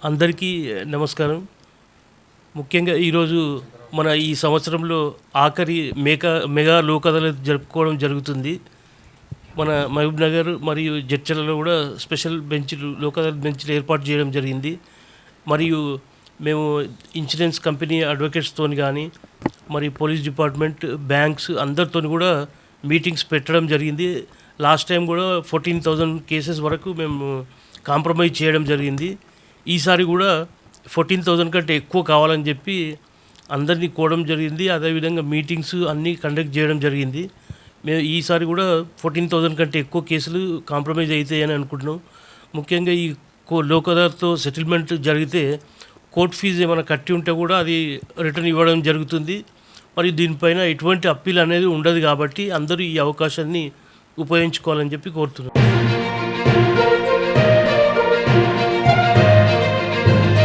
అందరికీ నమస్కారం. ముఖ్యంగా ఈరోజు మన ఈ సంవత్సరంలో ఆఖరి మెగా లోక్ అదాలత్ జరుపుకోవడం జరుగుతుంది. మన మహబూబ్‌నగర్ మరియు జడ్చర్లలో కూడా స్పెషల్ లోక్ అదాలత్ బెంచ్‌లు ఏర్పాటు చేయడం జరిగింది. మరియు మేము ఇన్సూరెన్స్ కంపెనీ అడ్వకేట్స్‌తోని కానీ, మరి పోలీస్ డిపార్ట్మెంట్, బ్యాంక్స్ అందరితోని కూడా మీటింగ్స్ పెట్టడం జరిగింది. లాస్ట్ టైం కూడా 14,000 కేసెస్ వరకు మేము కాంప్రమైజ్ చేయడం జరిగింది. ఈసారి కూడా 14,000 కంటే ఎక్కువ కావాలని చెప్పి అందరినీ కోవడం జరిగింది. అదేవిధంగా మీటింగ్స్ అన్నీ కండక్ట్ చేయడం జరిగింది. మేము ఈసారి కూడా 14,000 కంటే ఎక్కువ కేసులు కాంప్రమైజ్ అవుతాయని అనుకుంటున్నాం. ముఖ్యంగా ఈ లోక్ అదాలత్‌తో సెటిల్మెంట్ జరిగితే కోర్ట్ ఫీజు ఏమైనా కట్టి ఉంటే కూడా అది రిటర్న్ ఇవ్వడం జరుగుతుంది. మరియు దీనిపైన ఎటువంటి అప్పీల్ అనేది ఉండదు కాబట్టి అందరూ ఈ అవకాశాన్ని ఉపయోగించుకోవాలని చెప్పి కోరుతున్నాం.